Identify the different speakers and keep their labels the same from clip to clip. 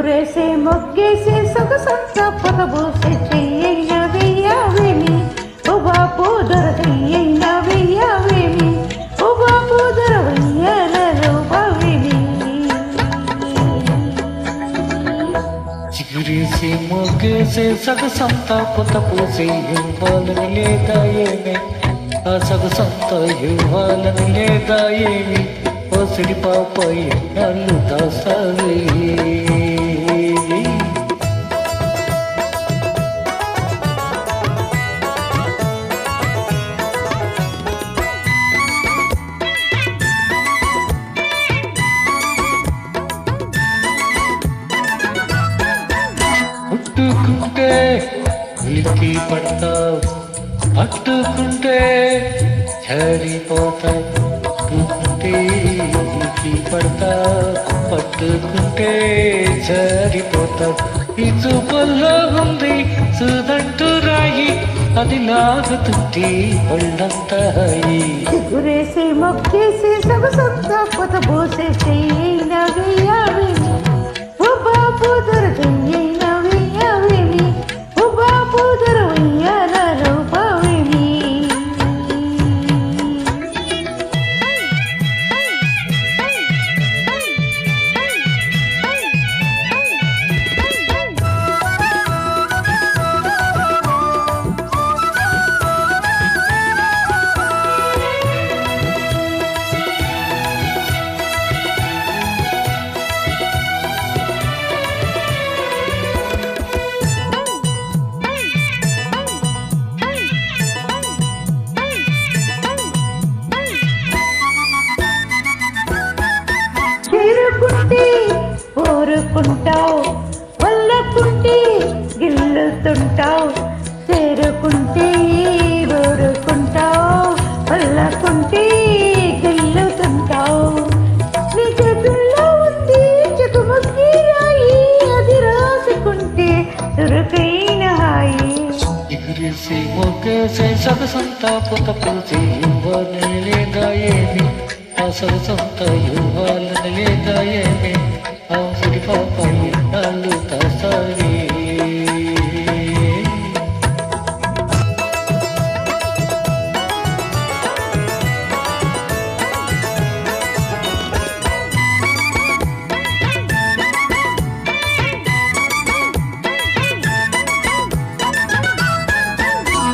Speaker 1: చిగురేసే మొగ్గేసే సొగసంతా పొగబోసే చెయ్యైన వెయ్యావేమి ఓ బాపు దొరకయ్యైన వెయ్యావేమి ఓ బాపు దొరవయ్యాలలో బావేమి
Speaker 2: చిగురేసే మొగ్గేసే సొగసంతా పొగబోసే ఇవ్వాలని లేదా ఏమి ఆ సొగసంతా ఇవ్వాలని లేదా ఏమి ఓ సిడి పాపాయి నన్ను దాసావే ముట్టుకుంటే ఉలికి పడతావు పట్టుకుంటే చడిపోతావు పట్టుకుంటే ఉలికి పడతావు పట్టుకుంటే చడిపోతావు ఈ చూపుల్లో ఉంది సుదంటూ రాయి అది లాగుతుంటే ఒళ్ళంతా
Speaker 1: చిగురేసే మొగ్గేసే సొగసంతా పొగబోసే చెయ్యైన వెయ్యావేమి ఓ బాపు దొరకయ్యైన వెయ్యావేమి ఓ బాపు దొరవయ్యాలలో బావేమి చేరుకుంటే కోరుకుంటావు వల్లకుంటే గిల్లుతుంటావు చేరుకుంటే కోరుకుంటావు వల్లకుంటే గిల్లుతుంటావు నీ చేతుల్లో ఉంది చెకుముక్కి రాయి అది రాసుకుంటే చురుకైన హాయి
Speaker 2: ఎగురేసి మొగ్గేసే సొగసంతా పొగపోసే ఇవ్వాలని లేదా ఏమి ఆ సొగసంతా ఇవ్వాలని లేదా ఏమి ఆ సిడి పాపాయి నన్ను దాసావే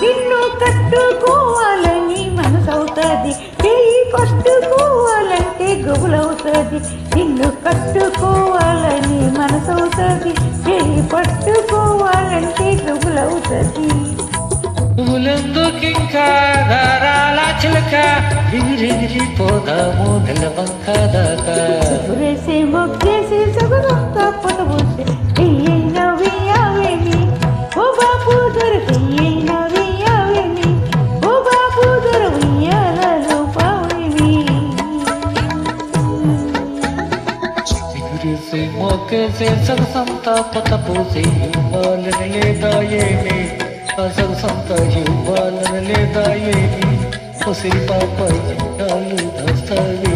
Speaker 1: నిన్ను కట్టుకోవాలని మనసవుతుంది చెయ్యి పట్టుకోవాలంటే గుబులవుతుంది నిన్ను కట్టుకోవాలని మనసవుతుంది చెయ్యి పట్టుకోవాలంటే గుబులవుతుంది
Speaker 2: పువ్వులందుకింకా దారాల చిలక ఎగిరెగిరిపోదాము నెలవంక దాకా
Speaker 1: చిగురేసే మొగ్గేసే సొగసంతా పొగబోసే చెయ్యైన వెయ్యావేమి ఓ బాపు దొరకయ్యైన వెయ్యావేమి ఓ బాపు దొరవయ్యాలలో బావేమి
Speaker 2: ఎగురేసి మొగ్గేసే సొగసంతా పొగపోసే ఇవ్వాలని లేదా ఏమి ఆ సొగసంతా ఇవ్వాలని లేదా ఏమి ఓ సిరి పాపాయి నన్ను దాస్తావే